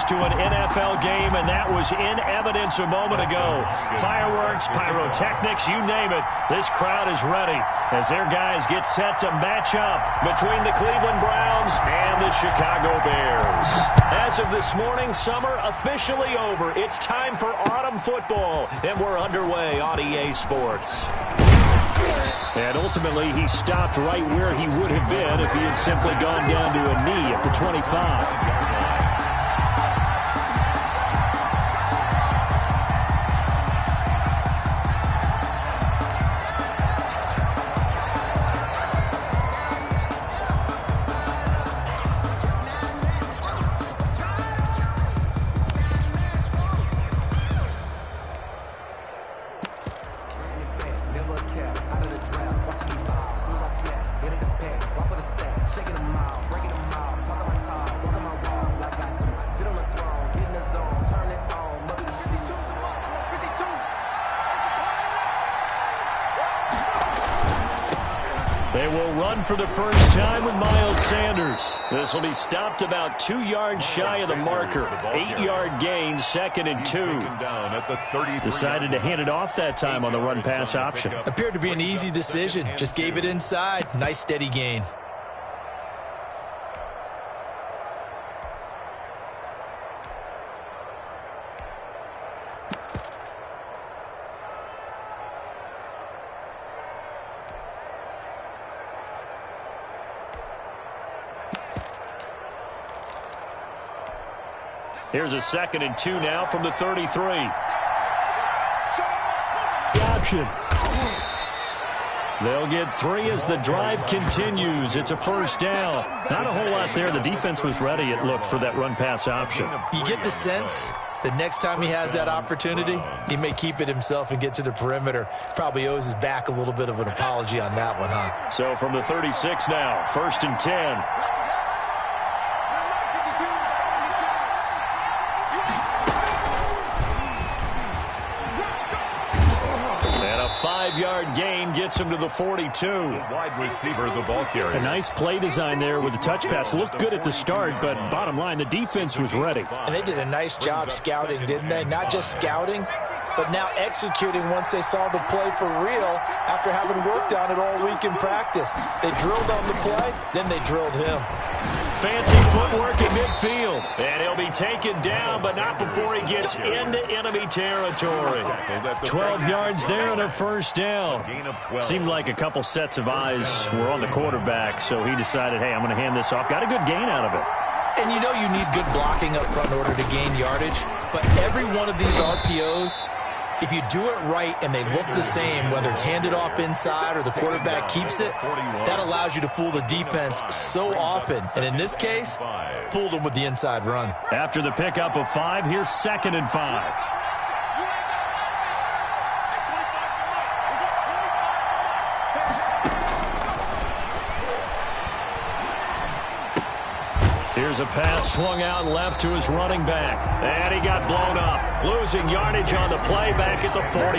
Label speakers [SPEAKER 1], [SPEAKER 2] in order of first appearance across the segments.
[SPEAKER 1] close to an NFL game, and that was in evidence a moment ago. Fireworks, pyrotechnics, you name it. This crowd is ready as their guys get set to match up between the Cleveland Browns and the Chicago Bears. As of this morning, summer officially over. It's time for autumn football, and we're underway on EA Sports. And ultimately, he stopped right where he would have been if he had simply gone down to a knee at the 25. They will run for the first time with Miles Sanders. This will be stopped about 2 yards shy of the marker. 8-yard gain, 2nd and 2. Decided to hand it off that time on the run-pass option.
[SPEAKER 2] Appeared to be an easy decision. Just gave it inside. Nice steady gain.
[SPEAKER 1] Here's a 2nd and 2 now from the 33. Option. They'll get 3 as the drive continues. It's a first down. Not a whole lot there. The defense was ready, it looked, for that run-pass option.
[SPEAKER 2] You get the sense that next time he has that opportunity, he may keep it himself and get to the perimeter. Probably owes his back a little bit of an apology on that one, huh?
[SPEAKER 1] So from the 36 now, 1st and 10. And a 5-yard gain gets him to the 42.
[SPEAKER 3] Wide receiver, the ball carrier.
[SPEAKER 1] A nice play design there with the touch pass. Looked good at the start, but bottom line, the defense was ready.
[SPEAKER 2] And they did a nice job scouting, didn't they? Not just scouting, but now executing once they saw the play for real after having worked on it all week in practice. They drilled on the play, then they drilled him.
[SPEAKER 1] Fancy footwork in midfield. And he'll be taken down, but not before he gets into enemy territory. 12 yards there and a first down. Seemed like a couple sets of eyes were on the quarterback, so he decided, hey, I'm going to hand this off. Got a good gain out of it.
[SPEAKER 2] And you know you need good blocking up front in order to gain yardage, but every one of these RPOs, if you do it right and they look the same, whether it's handed off inside or the quarterback keeps it, that allows you to fool the defense so often. And in this case, fooled them with the inside run.
[SPEAKER 1] After the pickup of 5, here's 2nd and 5. Here's a pass swung out left to his running back. And he got blown up. Losing yardage on the play back at the 44.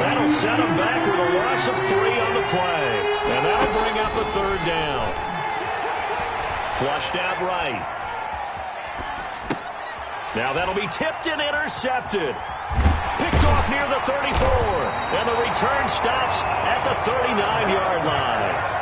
[SPEAKER 1] That'll set him back with a loss of 3 on the play. And that'll bring up a 3rd down. Flushed out right. Now that'll be tipped and intercepted. Picked off near the 34. And the return stops at the 39-yard line.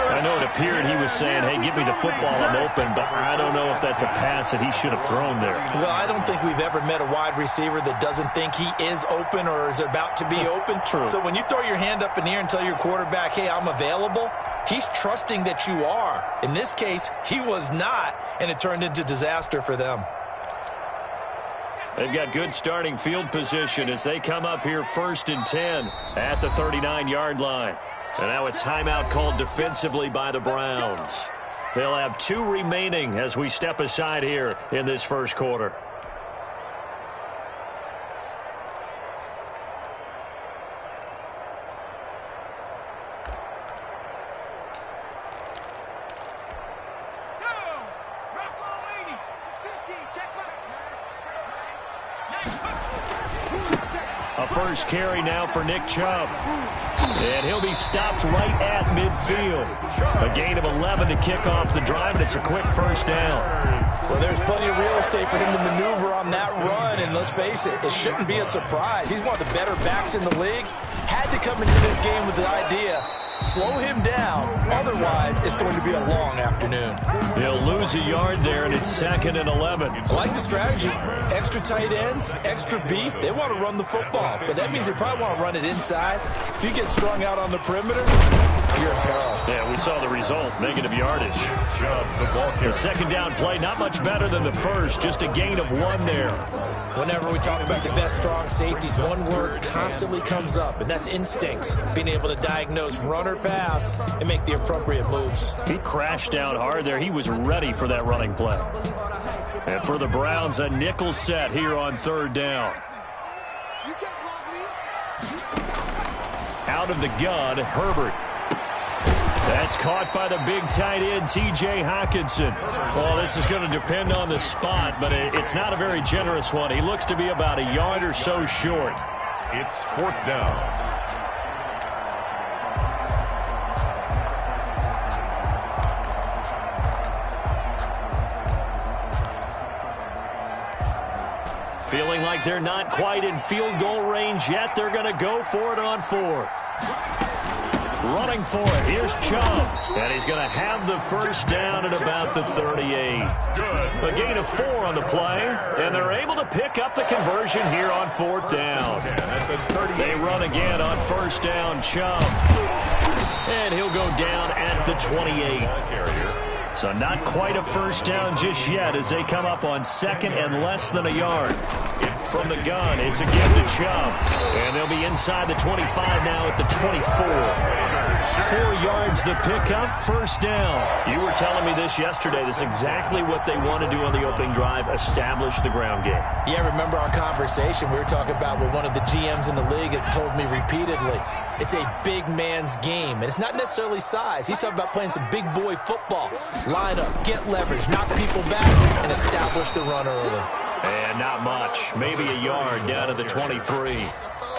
[SPEAKER 1] I know it appeared he was saying, hey, give me the football, I'm open, but I don't know if that's a pass that he should have thrown there.
[SPEAKER 2] Well, I don't think we've ever met a wide receiver that doesn't think he is open or is about to be open.
[SPEAKER 1] True.
[SPEAKER 2] So when you throw your hand up in the air and tell your quarterback, hey, I'm available, he's trusting that you are. In this case, he was not, and it turned into disaster for them.
[SPEAKER 1] They've got good starting field position as they come up here 1st and 10 at the 39-yard line. And now a timeout called defensively by the Browns. They'll have 2 remaining as we step aside here in this first quarter. A first carry now for Nick Chubb. And he'll be stopped right at midfield. A gain of 11 to kick off the drive, and it's a quick first down.
[SPEAKER 2] Well, there's plenty of real estate for him to maneuver on that run, and let's face it, it shouldn't be a surprise. He's one of the better backs in the league. Had to come into this game with the idea, slow him down, otherwise it's going to be a long afternoon.
[SPEAKER 1] He'll lose a yard there, and it's 2nd and 11.
[SPEAKER 2] I like the strategy. Extra tight ends, extra beef. They want to run the football, but that means they probably want to run it inside. If you get strung out on the perimeter, you're in peril.
[SPEAKER 1] Yeah, we saw the result, negative yardage. The second down play, not much better than the first, just a gain of 1 there.
[SPEAKER 2] Whenever we talk about the best strong safeties, one word constantly comes up, and that's instincts. Being able to diagnose run or pass and make the appropriate moves.
[SPEAKER 1] He crashed down hard there. He was ready for that running play. And for the Browns, a nickel set here on 3rd down. Out of the gun, Herbert. That's caught by the big tight end, T.J. Hockenson. Well, this is going to depend on the spot, but it's not a very generous one. He looks to be about a yard or so short.
[SPEAKER 3] It's 4th down.
[SPEAKER 1] Feeling like they're not quite in field goal range yet. They're going to go for it on 4th. Running for it. Here's Chubb. And he's going to have the first down at about the 38. A gain of 4 on the play. And they're able to pick up the conversion here on 4th down. They run again on 1st down. Chubb. And he'll go down at the 28. So not quite a first down just yet as they come up on 2nd and less than a yard. From the gun, it's again to Chubb. And they'll be inside the 25 now at the 24. 4 yards the pickup, first down. You were telling me this yesterday. This is exactly what they want to do on the opening drive, establish the ground game.
[SPEAKER 2] Yeah, remember our conversation? We were talking about what one of the GMs in the league has told me repeatedly. It's a big man's game, and it's not necessarily size. He's talking about playing some big boy football. Line up, get leverage, knock people back, and establish the run early.
[SPEAKER 1] And not much. Maybe a yard down to the 23.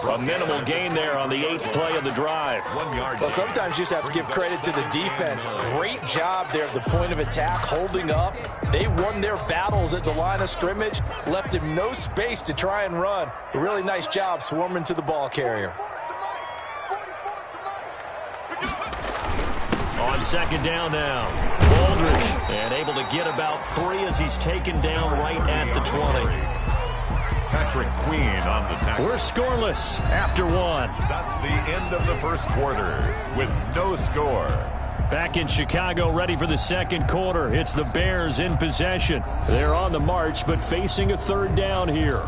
[SPEAKER 1] A minimal gain there on the 8th play of the drive.
[SPEAKER 3] 1 yard.
[SPEAKER 2] Well, sometimes you just have to give credit to the defense. Great job there at the point of attack, holding up. They won their battles at the line of scrimmage, left him no space to try and run. A really nice job swarming to the ball carrier.
[SPEAKER 1] On 2nd down now, Aldridge, and able to get about 3 as he's taken down right at the 20.
[SPEAKER 3] Patrick Queen on the tackle.
[SPEAKER 1] We're scoreless after 1.
[SPEAKER 3] That's the end of the first quarter with no score.
[SPEAKER 1] Back in Chicago, ready for the 2nd quarter. It's the Bears in possession. They're on the march, but facing a 3rd down here.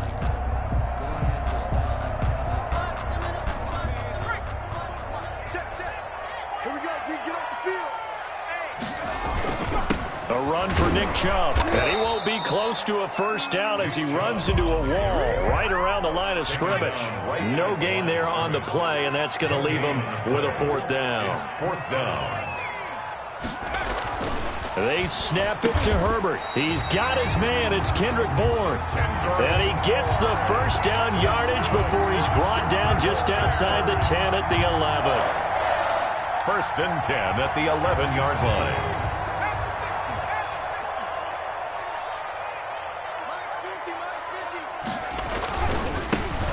[SPEAKER 1] A run for Nick Chubb, and he won't be close to a first down as he runs into a wall right around the line of scrimmage. No gain there on the play, and that's going to leave him with a 4th down.
[SPEAKER 3] It's 4th down.
[SPEAKER 1] They snap it to Herbert. He's got his man. It's Kendrick Bourne. And he gets the first down yardage before he's brought down just outside the 10 at the 11.
[SPEAKER 3] 1st and 10 at the 11-yard line.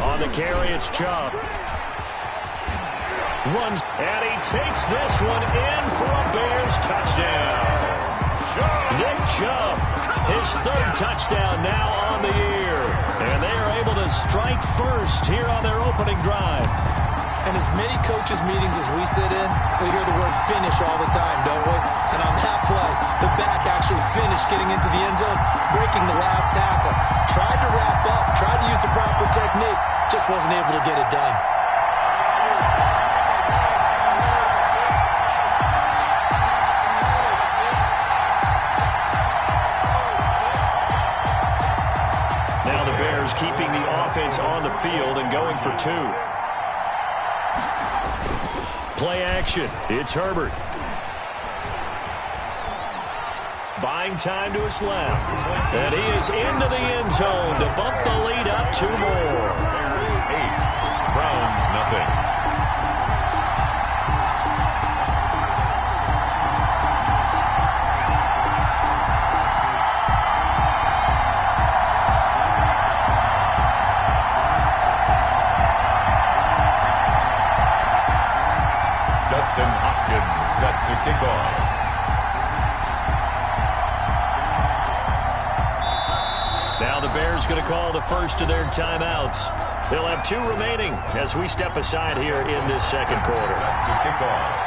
[SPEAKER 1] On the carry, it's Chubb. Runs, and he takes this one in for a Bears touchdown. Nick Chubb, his 3rd touchdown now on the year. And they are able to strike first here on their opening drive.
[SPEAKER 2] And as many coaches' meetings as we sit in, we hear the word finish all the time, don't we? And on that play, the back actually finished getting into the end zone, breaking the last tackle. Tried to wrap up, tried to use the proper technique, just wasn't able to get it done.
[SPEAKER 1] Now the Bears keeping the offense on the field and going for 2. Play action. It's Herbert. Buying time to his left. And he is into the end zone to bump the lead up 2 more.
[SPEAKER 3] Justin Hopkins set to kick off.
[SPEAKER 1] Now the Bears going to call the first of their timeouts. They'll have 2 remaining as we step aside here in this second quarter.
[SPEAKER 3] Set to kick off.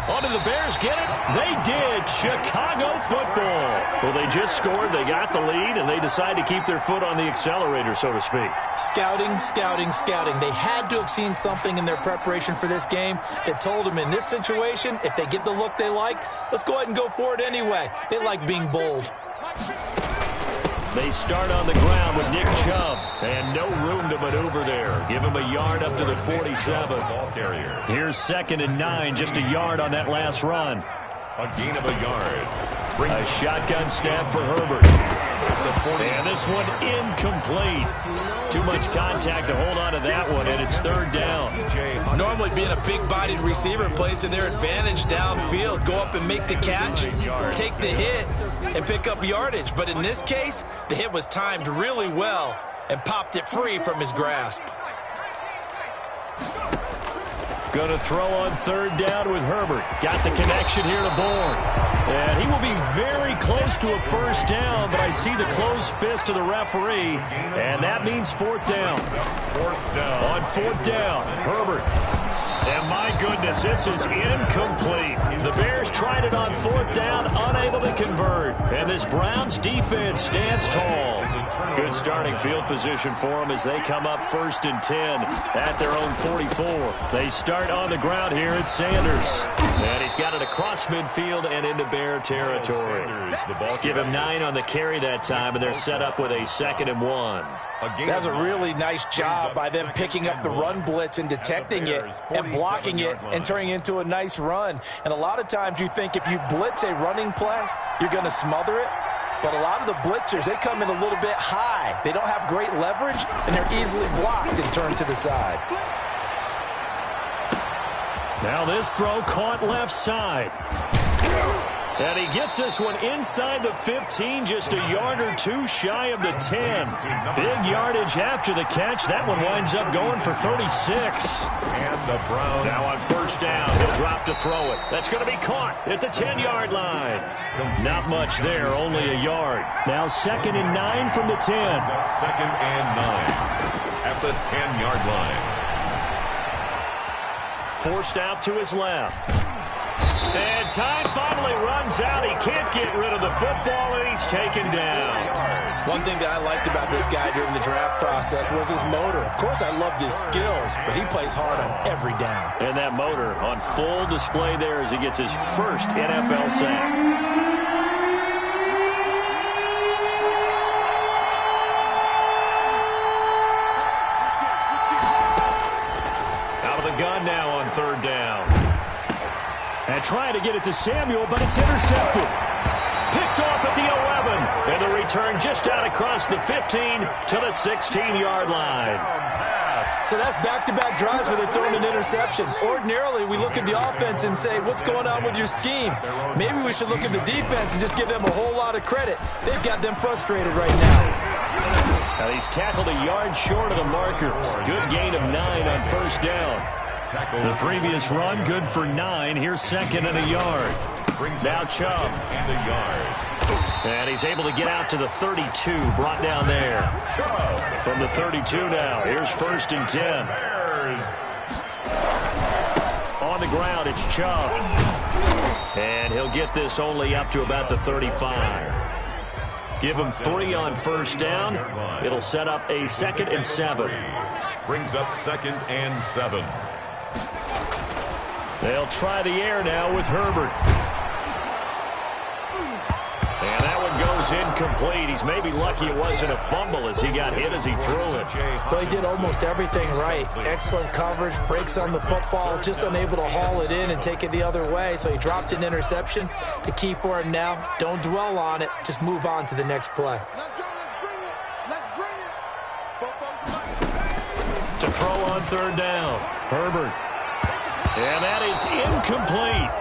[SPEAKER 1] Oh, did the Bears get it? They did. Chicago football. Well, they just scored. They got the lead, and they decide to keep their foot on the accelerator, so to speak.
[SPEAKER 2] Scouting, scouting, scouting. They had to have seen something in their preparation for this game that told them in this situation, if they get the look they like, let's go ahead and go for it anyway. They like being bold.
[SPEAKER 1] They start on the ground with Nick Chubb, and no room to maneuver there. Give him a yard up to the 47. Here's 2nd and 9, just a yard on that last run.
[SPEAKER 3] A gain of a yard.
[SPEAKER 1] A shotgun snap for Herbert. And this one incomplete. Too much contact to hold on to that one, and it's 3rd down.
[SPEAKER 2] Normally being a big-bodied receiver plays to their advantage downfield. Go up and make the catch, take the hit, and pick up yardage. But in this case, the hit was timed really well and popped it free from his grasp.
[SPEAKER 1] Going to throw on 3rd down with Herbert. Got the connection here to Bourne. And he will be very close to a 1st down, but I see the closed fist of the referee, and that means 4th down.
[SPEAKER 3] 4th down.
[SPEAKER 1] On 4th down, Herbert. And my goodness, this is incomplete. The Bears tried it on 4th down, unable to convert. And this Browns defense stands tall. Good starting field position for them as they come up 1st and 10 at their own 44. They start on the ground here at Sanders. And he's got it across midfield and into Bear territory. Give him 9 on the carry that time, and they're set up with a 2nd and 1.
[SPEAKER 2] That's a really nice job by them picking up the run blitz and detecting it and blocking it and turning it into a nice run. And a lot of times you think if you blitz a running play, you're going to smother it. But a lot of the blitzers, they come in a little bit high. They don't have great leverage, and they're easily blocked and turned to the side.
[SPEAKER 1] Now this throw caught left side. And he gets this one inside the 15, just a yard or 2 shy of the 10. Big yardage after the catch. That one winds up going for 36.
[SPEAKER 3] And the Browns.
[SPEAKER 1] Now on 1st down, he'll drop to throw it. That's going to be caught at the 10-yard line. Not much there, only a yard. Now 2nd and 9 from the 10.
[SPEAKER 3] 2nd and 9 at the 10-yard line.
[SPEAKER 1] Forced out to his left. And time finally runs out. He can't get rid of the football, and he's taken down.
[SPEAKER 2] One thing that I liked about this guy during the draft process was his motor. Of course, I loved his skills, but he plays hard on every down.
[SPEAKER 1] And that motor on full display there as he gets his first NFL sack. Out of the gun now on 3rd down. And trying to get it to Samuel, but it's intercepted. Picked off at the 11. And the return just out across the 15 to the 16-yard line.
[SPEAKER 2] So that's back-to-back drives where they're throwing an interception. Ordinarily, we look at the offense and say, what's going on with your scheme? Maybe we should look at the defense and just give them a whole lot of credit. They've got them frustrated right now.
[SPEAKER 1] Now he's tackled a yard short of the marker. Good gain of 9 on 1st down. The previous run, good for 9. Here's 2nd and a yard. Now Chubb.
[SPEAKER 3] And a yard.
[SPEAKER 1] And he's able to get out to the 32, brought down there. From the 32 now, here's 1st and 10. On the ground, it's Chubb. And he'll get this only up to about the 35. Give him 3 on 1st down. It'll set up a 2nd and 7.
[SPEAKER 3] Brings up 2nd and 7.
[SPEAKER 1] They'll try the air now with Herbert. And that one goes incomplete. He's maybe lucky it wasn't a fumble as he got hit as he threw it.
[SPEAKER 2] Well, he did almost everything right. Excellent coverage, breaks on the football, just unable to haul it in and take it the other way. So he dropped an interception. The key for him now, don't dwell on it. Just move on to the next play.
[SPEAKER 1] to throw on third down. Herbert. And that is incomplete.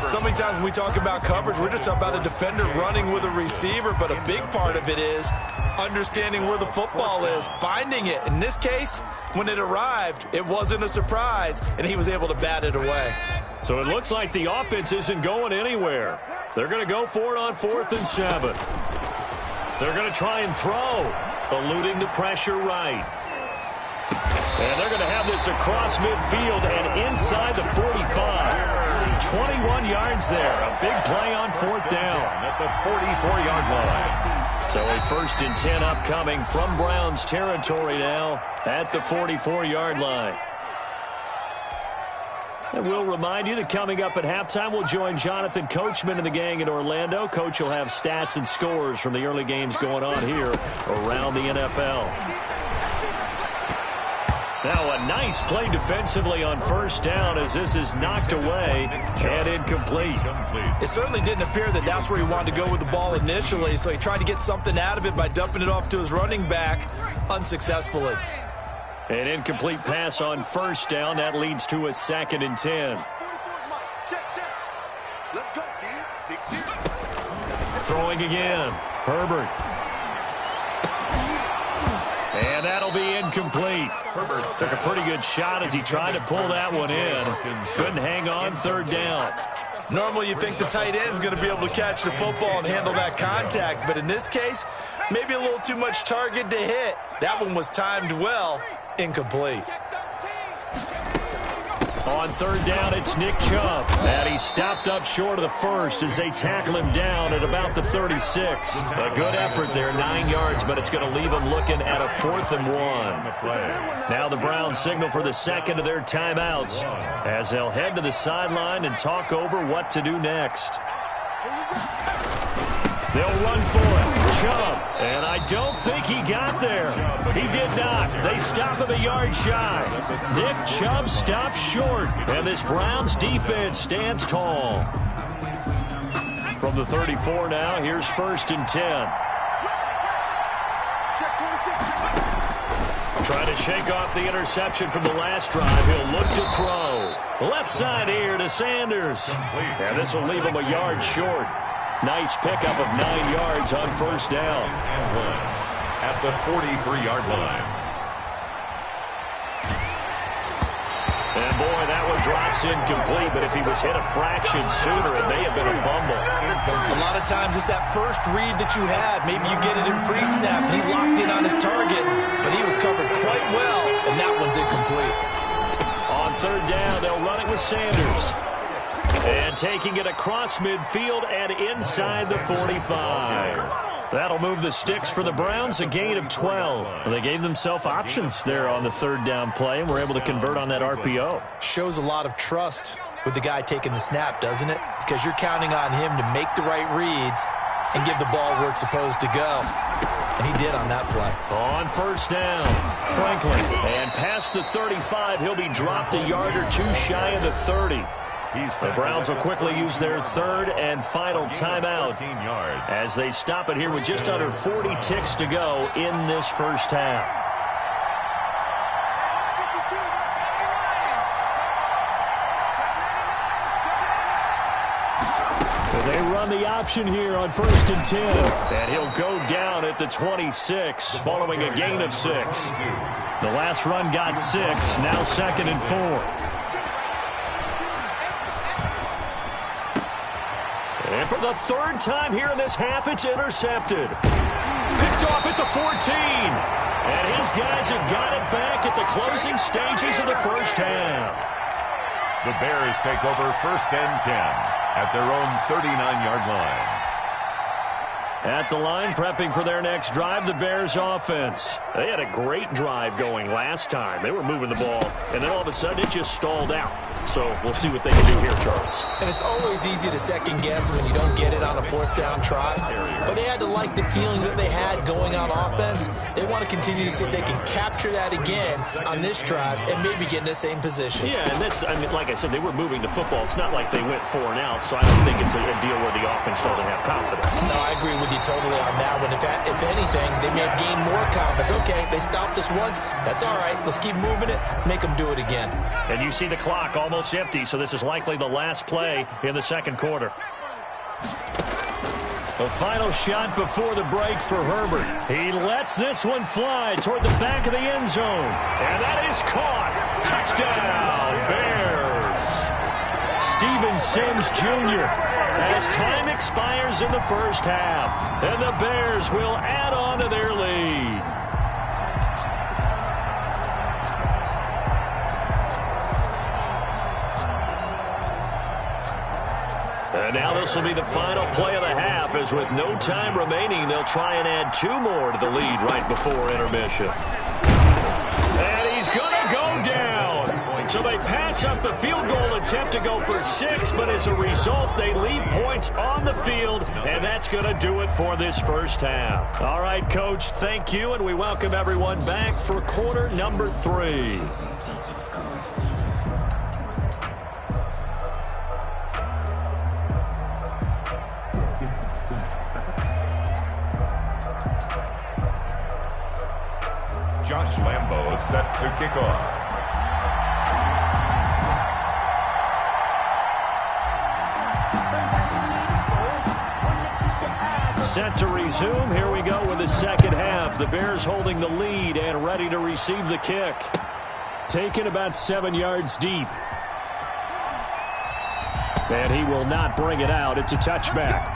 [SPEAKER 2] So many times when we talk about coverage, we're just about a defender running with a receiver, but a big part of it is understanding where the football is, finding it. In this case, when it arrived, it wasn't a surprise, and he was able to bat it away.
[SPEAKER 1] So it looks like the offense isn't going anywhere. They're going to go for it on 4th and 7. They're going to try and throw, eluding the pressure right. And they're going to have this across midfield and inside the 45. 21 yards there. A big play on 4th down.
[SPEAKER 3] At the 44-yard line.
[SPEAKER 1] So a 1st and 10 upcoming from Browns territory now at the 44-yard line. And we'll remind you that coming up at halftime, we'll join Jonathan Coachman and the gang in Orlando. Coach will have stats and scores from the early games going on here around the NFL. Now a nice play defensively on 1st down as this is knocked away and incomplete.
[SPEAKER 2] It certainly didn't appear that that's where he wanted to go with the ball initially, so he tried to get something out of it by dumping it off to his running back unsuccessfully.
[SPEAKER 1] An incomplete pass on 1st down. That leads to a 2nd and 10. Throwing again. Herbert. And that'll be incomplete. Herbert took a pretty good shot as he tried to pull that one in. Couldn't hang on 3rd down.
[SPEAKER 2] Normally you think the tight end's going to be able to catch the football and handle that contact, but in this case, maybe a little too much target to hit. That one was timed well. Incomplete.
[SPEAKER 1] On 3rd down, it's Nick Chubb. And he's stopped up short of the 1st as they tackle him down at about the 36. A good effort there, 9 yards, but it's going to leave him looking at a 4th and 1. Now the Browns signal for the 2nd of their timeouts as they'll head to the sideline and talk over what to do next. They'll run for it. Chubb. And I don't think he got there. He did not. They stop him a yard shy. Nick Chubb stops short. And this Browns defense stands tall. From the 34 now, here's 1st and 10. Trying to shake off the interception from the last drive. He'll look to throw. Left side here to Sanders. And this will leave him a yard short. Nice pickup of 9 yards on 1st down.
[SPEAKER 3] At the 43-yard line.
[SPEAKER 1] And boy, that one drops incomplete, but if he was hit a fraction sooner, it may have been a fumble.
[SPEAKER 2] A lot of times it's that first read that you have. Maybe you get it in pre-snap, and he locked in on his target, but he was covered quite well, and that one's incomplete.
[SPEAKER 1] On 3rd down, they'll run it with Sanders. And taking it across midfield and inside the 45. That'll move the sticks for the Browns, a gain of 12. And they gave themselves options there on the 3rd down play and were able to convert on that RPO.
[SPEAKER 2] Shows a lot of trust with the guy taking the snap, doesn't it? Because you're counting on him to make the right reads and give the ball where it's supposed to go. And he did on that play.
[SPEAKER 1] On 1st down, Franklin. And past the 35, he'll be dropped a yard or two shy of the 30. The Browns will quickly use their 3rd and final timeout as they stop it here with just under 40 ticks to go in this 1st half. They run the option here on 1st and 10. And he'll go down at the 26 following a gain of 6. The last run got 6, now 2nd and 4. And for the 3rd time here in this half, it's intercepted. Picked off at the 14. And his guys have got it back at the closing stages of the 1st half.
[SPEAKER 3] The Bears take over 1st and 10 at their own 39-yard line.
[SPEAKER 1] At the line, prepping for their next drive, the Bears offense. They had a great drive going last time. They were moving the ball, and then all of a sudden it just stalled out. So we'll see what they can do here, Charles.
[SPEAKER 2] And it's always easy to second guess when you don't get it on a 4th down try. But they had to like the feeling that they had going on offense. They want to continue to see if they can capture that again on this drive and maybe get in the same position.
[SPEAKER 1] Yeah, and that's, I mean, like I said, they were moving the football. It's not like they went 4 and out, so I don't think it's a deal where the offense doesn't have confidence.
[SPEAKER 2] No, I agree with you you totally on that one. If anything, they may have gained more confidence. Okay, they stopped us once. That's all right. Let's keep moving it. Make them do it again.
[SPEAKER 1] And you see the clock almost empty, so this is likely the last play in the second quarter. The final shot before the break for Herbert. He lets this one fly toward the back of the end zone. And that is caught. Touchdown, Bears. Steven Sims Jr. as time expires in the first half. And the Bears will add on to their lead. And now this will be the final play of the half, as with no time remaining, they'll try and add 2 more to the lead right before intermission. And he's going to go down. So they pass up the field goal attempt to go for 6, but as a result, they leave points on the field, and that's going to do it for this first half. All right, Coach, thank you, and we welcome everyone back for quarter number 3.
[SPEAKER 3] Josh Lambo is set to kick off.
[SPEAKER 1] Set to resume. Here we go with the second half. The Bears holding the lead and ready to receive the kick. Taken about 7 yards deep. And he will not bring it out. It's a touchback.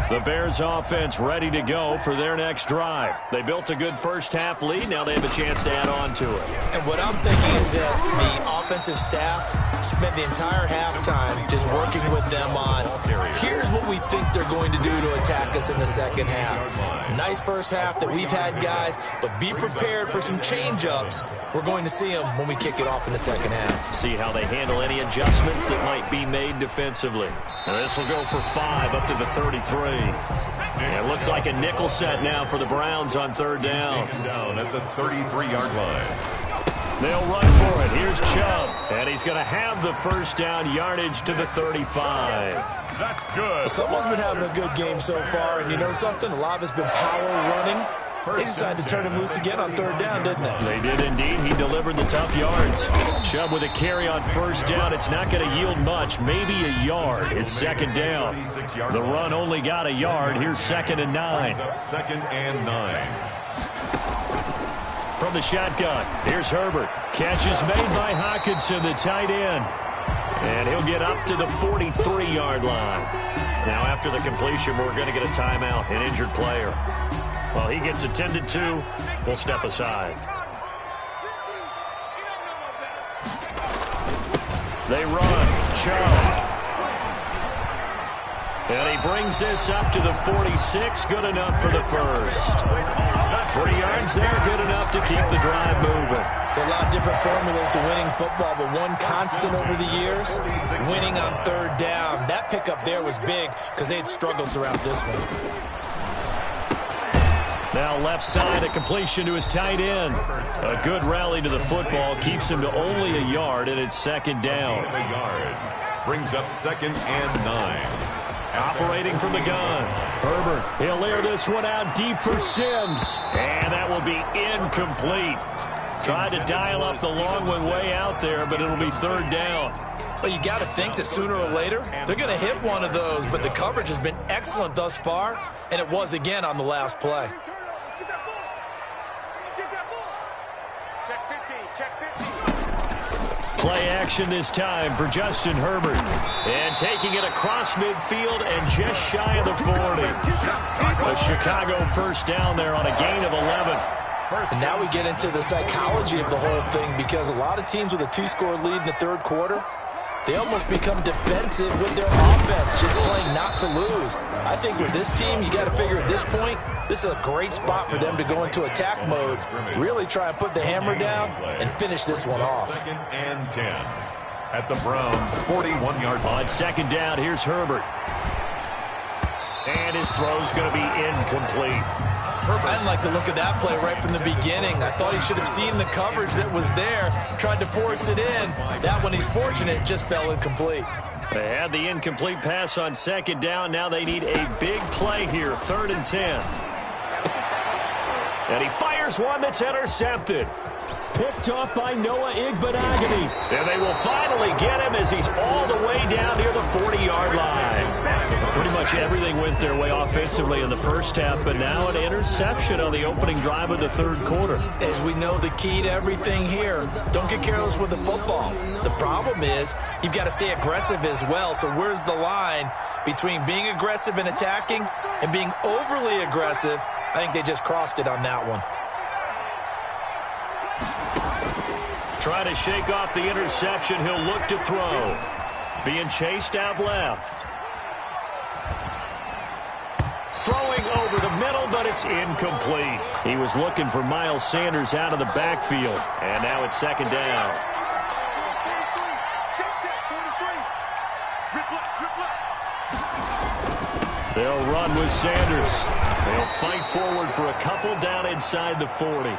[SPEAKER 1] The Bears offense ready to go for their next drive. They built a good first half lead. Now they have a chance to add on to it.
[SPEAKER 2] And what I'm thinking is that the offensive staff spent the entire halftime just working with them on, here's what we think they're going to do to attack us in the second half. Nice first half that we've had, guys, but be prepared for some change-ups. We're going to see them when we kick it off in the second half.
[SPEAKER 1] See how they handle any adjustments that might be made defensively. And this will go for 5 up to the 33. And it looks like a nickel set now for the Browns on third down.
[SPEAKER 3] Down at the 33-yard line.
[SPEAKER 1] They'll run for it. Here's Chubb. And he's going to have the first down yardage to the 35.
[SPEAKER 3] That's good.
[SPEAKER 2] Someone's been having a good game so far, and you know something? A lot of it's been power running. They decided to turn him loose again on third down, didn't they?
[SPEAKER 1] They did indeed. He delivered the tough yards. Chubb with a carry on first down. It's not going to yield much, maybe a yard. It's second down. The run only got a yard. Here's 2nd and 9.
[SPEAKER 3] 2nd and 9.
[SPEAKER 1] From the shotgun, here's Herbert. Catch is made by Hockenson, the tight end. And he'll get up to the 43-yard line. Now after the completion, we're going to get a timeout, an injured player. Well, he gets attended to. We'll step aside. They run. Chubb. And he brings this up to the 46. Good enough for the first. 3 yards there. Good enough to keep the drive moving.
[SPEAKER 2] There are a lot of different formulas to winning football, but one constant over the years, winning on third down. That pickup there was big because they had struggled throughout this one.
[SPEAKER 1] Now left side, a completion to his tight end. A good rally to the football keeps him to only a yard, and it's second down.
[SPEAKER 3] A yard. Brings up 2nd and 9.
[SPEAKER 1] Operating from the gun. Herbert, he'll air this one out deep for Sims. And that will be incomplete. Tried to dial up the long one way out there, but it'll be third down.
[SPEAKER 2] Well, you got to think that sooner or later, they're going to hit one of those, but the coverage has been excellent thus far, and it was again on the last play.
[SPEAKER 1] Play action this time for Justin Herbert. And taking it across midfield and just shy of the 40. A Chicago first down there on a gain of 11.
[SPEAKER 2] And now we get into the psychology of the whole thing, because a lot of teams with a 2-score lead in the third quarter, they almost become defensive with their offense, just playing not to lose. I think with this team, you got to figure at this point, this is a great spot for them to go into attack mode, really try and put the hammer down and finish this one off.
[SPEAKER 3] 2nd and 10 at the Browns' 41-yard line.
[SPEAKER 1] On second down, here's Herbert. And his throw's going to be incomplete.
[SPEAKER 2] I didn't like the look of that play right from the beginning. I thought he should have seen the coverage that was there, tried to force it in. That one, he's fortunate, just fell incomplete.
[SPEAKER 1] They had the incomplete pass on second down. Now they need a big play here, 3rd and 10. And he fires one that's intercepted. Picked off by Noah Igbenogany. And they will finally get him as he's all the way down near the 40-yard line. Pretty much everything went their way offensively in the first half, but now an interception on the opening drive of the third quarter.
[SPEAKER 2] As we know, the key to everything here, don't get careless with the football. The problem is you've got to stay aggressive as well. So where's the line between being aggressive and attacking and being overly aggressive? I think they just crossed it on that one.
[SPEAKER 1] Trying to shake off the interception. He'll look to throw. Being chased out left. Throwing over the middle, but it's incomplete. He was looking for Miles Sanders out of the backfield. And now it's second down. They'll run with Sanders. They'll fight forward for a couple down inside the 40.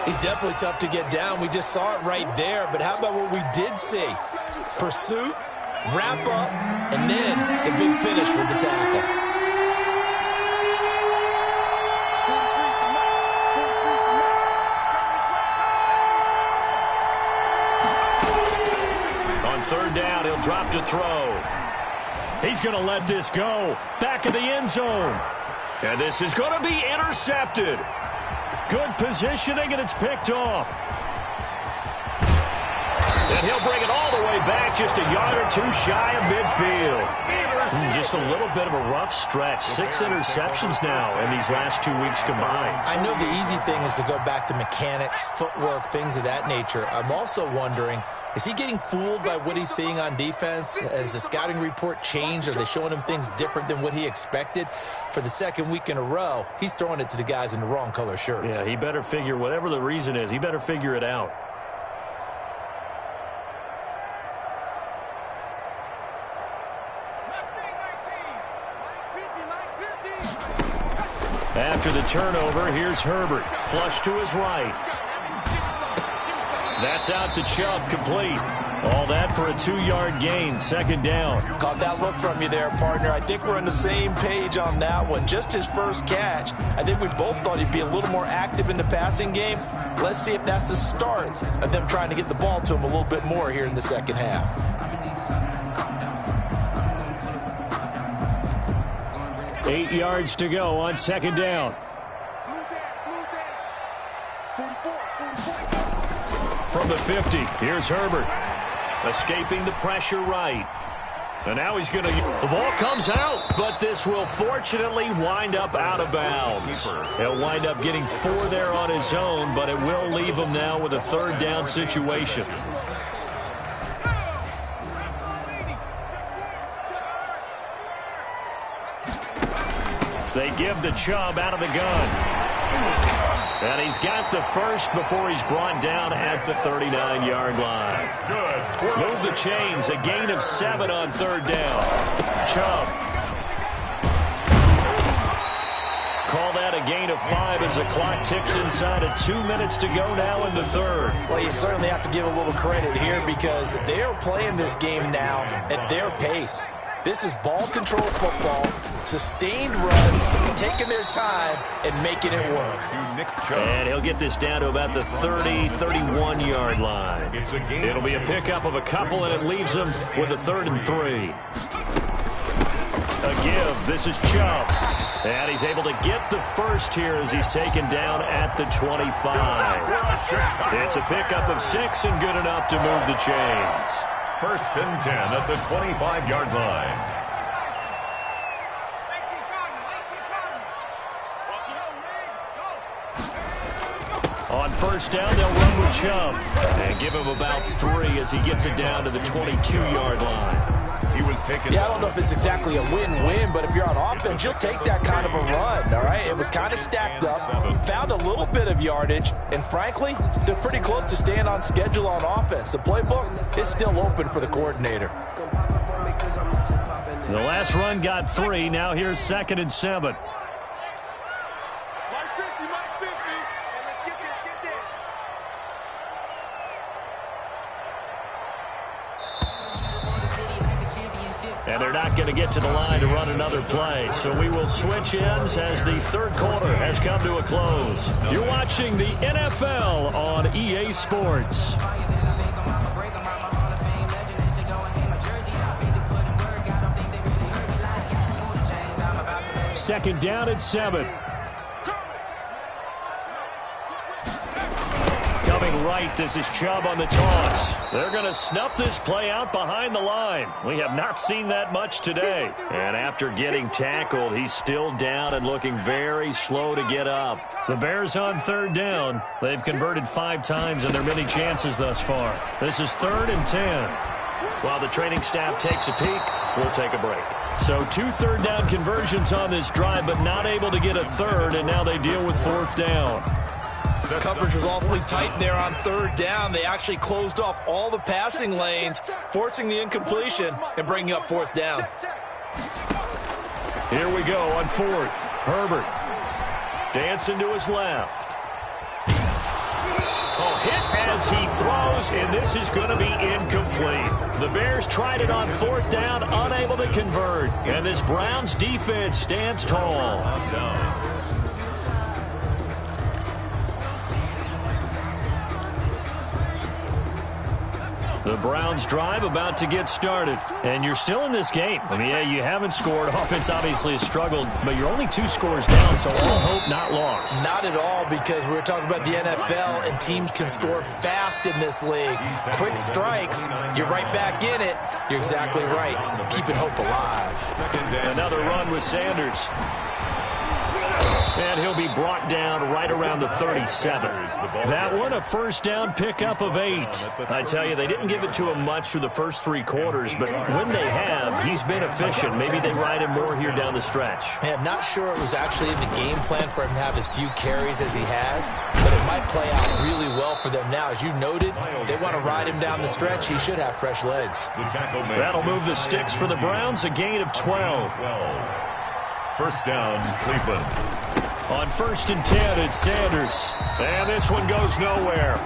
[SPEAKER 2] He's definitely tough to get down. We just saw it right there. But how about what we did see? Pursuit, wrap up, and then the big finish with the tackle.
[SPEAKER 1] On 3rd down, he'll drop to throw. He's going to let this go. Back of the end zone. And this is going to be intercepted. Good positioning, and it's picked off. And he'll bring it all the way back, just a yard or two shy of midfield. Just a little bit of a rough stretch. 6 interceptions now in these last 2 weeks combined.
[SPEAKER 2] I know the easy thing is to go back to mechanics, footwork, things of that nature. I'm also wondering, is he getting fooled by what he's seeing on defense? Has the scouting report changed? Are they showing him things different than what he expected? For the second week in a row, he's throwing it to the guys in the wrong color shirts.
[SPEAKER 1] Yeah, he better figure, whatever the reason is, he better figure it out. After the turnover, here's Herbert. Flush to his right. That's out to Chubb, complete. All that for a 2-yard gain, second down.
[SPEAKER 2] Caught that look from you there, partner. I think we're on the same page on that one. Just his first catch. I think we both thought he'd be a little more active in the passing game. Let's see if that's the start of them trying to get the ball to him a little bit more here in the second half.
[SPEAKER 1] Eight yards to go on second down. From the 50, here's Herbert. Escaping the pressure right. And now he's going to... The ball comes out, but this will fortunately wind up out of bounds. He'll wind up getting 4 there on his own, but it will leave him now with a 3rd down situation. They give the Chubb out of the gun. And he's got the first before he's brought down at the 39-yard line. Move the chains, a gain of 7 on 3rd down. Chubb. Call that a gain of 5 as the clock ticks inside of 2 minutes to go now in the 3rd.
[SPEAKER 2] Well, you certainly have to give a little credit here because they're playing this game now at their pace. This is ball control football, sustained runs, taking their time, and making it work.
[SPEAKER 1] And he'll get this down to about the 30, 31-yard line. It'll be a pickup of a couple, and it leaves him with a 3rd and 3. A give. This is Chubb. And he's able to get the first here as he's taken down at the 25. It's a pickup of 6 and good enough to move the chains.
[SPEAKER 3] 1st and 10 at the 25-yard line.
[SPEAKER 1] On 1st down, they'll run with Chubb and give him about 3 as he gets it down to the 22-yard line.
[SPEAKER 3] He was taken.
[SPEAKER 2] Yeah, I don't know if it's exactly a win-win, but if you're on offense, you'll take that kind of a run, all right? It was kind of stacked up, found a little bit of yardage, and frankly, they're pretty close to staying on schedule on offense. The playbook is still open for the coordinator.
[SPEAKER 1] The last run got 3. Now here's 2nd and 7. And they're not going to get to the line to run another play. So we will switch ends as the third quarter has come to a close. You're watching the NFL on EA Sports. Second down at 7. Coming right, this is Chubb on the toss. They're going to snuff this play out behind the line. We have not seen that much today. And after getting tackled, he's still down and looking very slow to get up. The Bears on third down. They've converted 5 times in their many chances thus far. This is 3rd and 10. While the training staff takes a peek, we'll take a break. So 2 third-down conversions on this drive, but not able to get a third, and now they deal with 4th down.
[SPEAKER 2] Coverage was awfully tight there on 3rd down. They actually closed off all the passing lanes, forcing the incompletion and bringing up 4th down.
[SPEAKER 1] Here we go on 4th. Herbert dancing to his left. Oh, hit as he throws, and this is going to be incomplete. The Bears tried it on 4th down, unable to convert. And this Browns defense stands tall. The Browns drive about to get started. And you're still in this game. I mean, yeah, you haven't scored. Offense obviously has struggled, but you're only 2 scores down, so all hope not lost.
[SPEAKER 2] Not at all, because we're talking about the NFL, and teams can score fast in this league. Quick strikes, you're right back in it. You're exactly right. Keeping hope alive.
[SPEAKER 1] Another run with Sanders. And he'll be brought down right around the 37. That one, a first down pickup of 8. I tell you, they didn't give it to him much through the first 3 quarters, but when they have, he's been efficient. Maybe they ride him more here down the stretch.
[SPEAKER 2] Man, I'm not sure it was actually in the game plan for him to have as few carries as he has, but it might play out really well for them now. As you noted, if they want to ride him down the stretch, he should have fresh legs.
[SPEAKER 1] That'll move the sticks for the Browns, a gain of 12.
[SPEAKER 3] First down, Cleveland.
[SPEAKER 1] On 1st and 10, it's Sanders. And this one goes nowhere.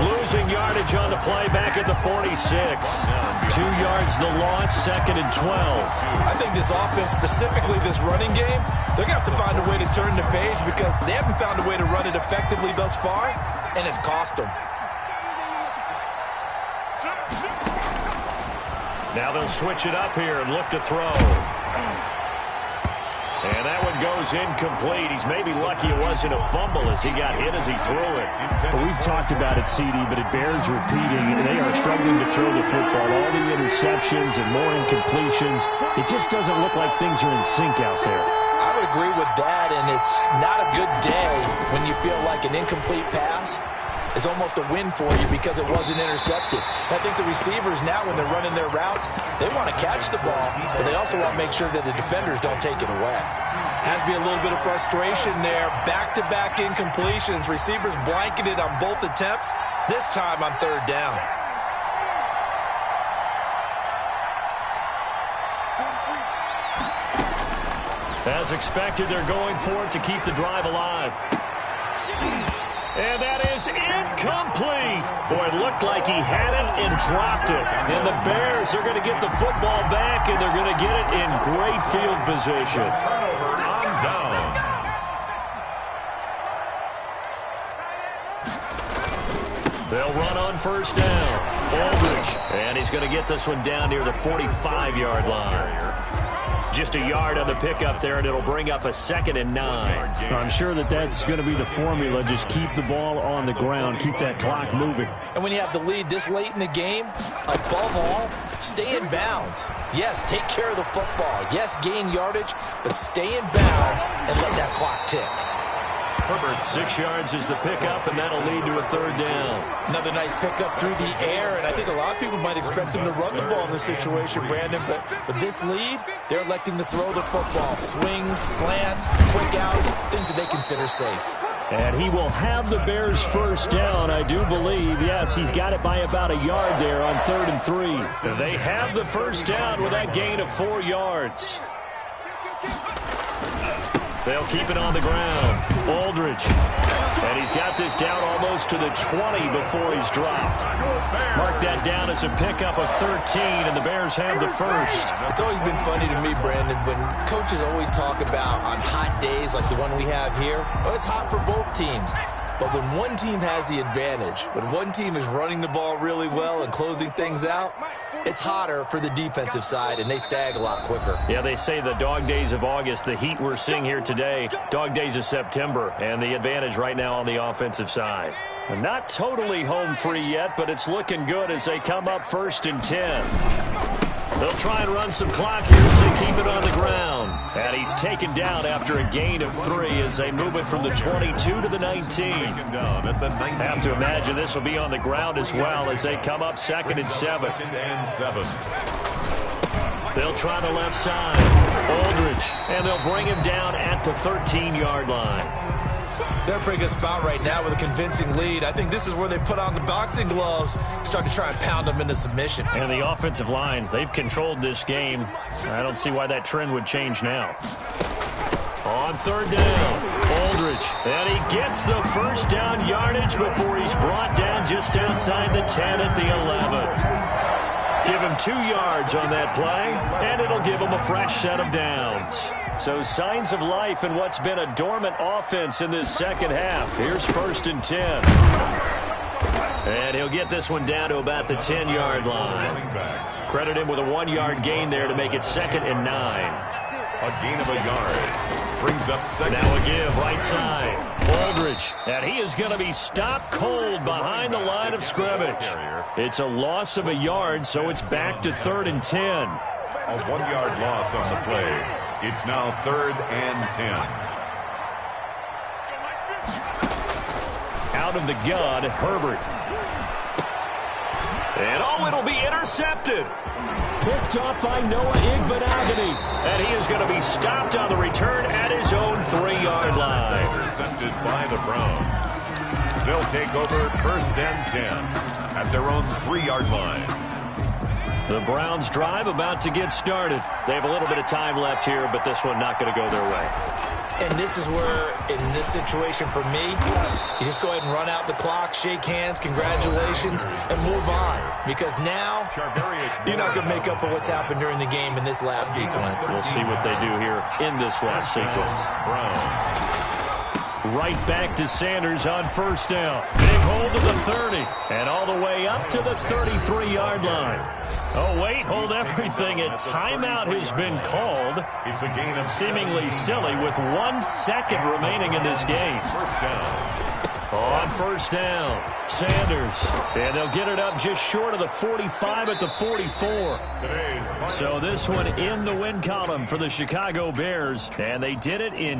[SPEAKER 1] Losing yardage on the play back at the 46. 2 yards the loss, 2nd and 12.
[SPEAKER 2] I think this offense, specifically this running game, they're going to have to find a way to turn the page because they haven't found a way to run it effectively thus far, and it's cost them.
[SPEAKER 1] Now they'll switch it up here and look to throw. And that one goes incomplete. He's maybe lucky it wasn't a fumble as he got hit as he threw it.
[SPEAKER 4] But we've talked about it, CD, but it bears repeating. They are struggling to throw the football. All the interceptions and more incompletions. It just doesn't look like things are in sync out there.
[SPEAKER 2] I would agree with that, and it's not a good day when you feel like an incomplete pass is almost a win for you because it wasn't intercepted. I think the receivers now, when they're running their routes, they want to catch the ball, but they also want to make sure that the defenders don't take it away. Has to be a little bit of frustration there. Back-to-back incompletions. Receivers blanketed on both attempts, this time on 3rd down.
[SPEAKER 1] As expected, they're going for it to keep the drive alive. And that is incomplete. Boy, it looked like he had it and dropped it. And the Bears are going to get the football back, and they're going to get it in great field position.
[SPEAKER 3] Turnover on downs.
[SPEAKER 1] They'll run on 1st down. Aldridge. And he's going to get this one down near the 45-yard line. Just a yard on the pickup there, and it'll bring up a 2nd and 9.
[SPEAKER 4] I'm sure that's going to be the formula. Just keep the ball on the ground. Keep that clock moving.
[SPEAKER 2] And when you have the lead this late in the game, above all, stay in bounds. Yes, take care of the football. Yes, gain yardage, but stay in bounds and let that clock tick.
[SPEAKER 1] Herbert, 6 yards is the pickup, and that'll lead to a 3rd down.
[SPEAKER 2] Another nice pickup through the air, and I think a lot of people might expect them to run the ball in this situation, Brandon, but with this lead, they're electing to throw the football. Swings, slants, quick outs, things that they consider safe.
[SPEAKER 4] And he will have the Bears 1st down, I do believe. Yes, he's got it by about a yard there on 3rd and 3.
[SPEAKER 1] They have the 1st down with that gain of 4 yards. They'll keep it on the ground. Aldridge And he's got this down almost to the 20 before he's dropped. Mark that down as a pickup of 13, and the Bears have the first.
[SPEAKER 2] It's always been funny to me, Brandon, when coaches always talk about on hot days like the one we have here, oh, it's hot for both teams. But when one team has the advantage, when one team is running the ball really well and closing things out, it's hotter for the defensive side, and they sag a lot quicker.
[SPEAKER 1] Yeah, they say the dog days of August, the heat we're seeing here today, dog days of September, and the advantage right now on the offensive side. Not totally home free yet, but it's looking good as they come up 1st and 10. They'll try and run some clock here as they keep it on the ground. And he's taken down after a gain of 3 as they move it from the 22 to the 19. Have to imagine this will be on the ground as well as they come up 2nd and 7. They'll try the left side. Aldridge, and they'll bring him down at the 13-yard line.
[SPEAKER 2] They're in a pretty good spot right now with a convincing lead. I think this is where they put on the boxing gloves, start to try and pound them into submission.
[SPEAKER 1] And the offensive line, they've controlled this game. I don't see why that trend would change now. On 3rd down, Aldridge, and he gets the first down yardage before he's brought down just outside the 10 at the 11. Give him 2 yards on that play, and it'll give him a fresh set of downs. So signs of life in what's been a dormant offense in this second half. Here's 1st and 10. And he'll get this one down to about the 10-yard line. Credit him with a 1-yard gain there to make it 2nd and 9.
[SPEAKER 3] A gain of a yard. Brings up 2nd.
[SPEAKER 1] Now a give right side. Aldridge. And he is going to be stopped cold behind the line of scrimmage. It's a loss of a yard, so it's back to 3rd and 10.
[SPEAKER 3] A 1-yard loss on the play. It's now 3rd and 10.
[SPEAKER 1] Out of the gun, Herbert. And it'll be intercepted. Picked up by Noah Igbenogany. And he is going to be stopped on the return at his own 3-yard line.
[SPEAKER 3] Intercepted by the Browns. They'll take over 1st and 10 at their own 3-yard line.
[SPEAKER 1] The Browns drive about to get started. They have a little bit of time left here, but this one not going to go their way.
[SPEAKER 2] And this is where, in this situation for me, you just go ahead and run out the clock, shake hands, congratulations, and move on. Because now, you're not going to make up for what's happened during the game in this last sequence.
[SPEAKER 1] We'll see what they do here in this last sequence. Right back to Sanders on 1st down. Big hold to the 30. And all the way up to the 33-yard line. Oh, wait, hold everything. A timeout has been called.
[SPEAKER 3] It's a gain of
[SPEAKER 1] seemingly silly with 1 second remaining in this game.
[SPEAKER 3] 1st down.
[SPEAKER 1] On 1st down, Sanders. And they'll get it up just short of the 45 at the 44. So this one in the win column for the Chicago Bears. And they did it in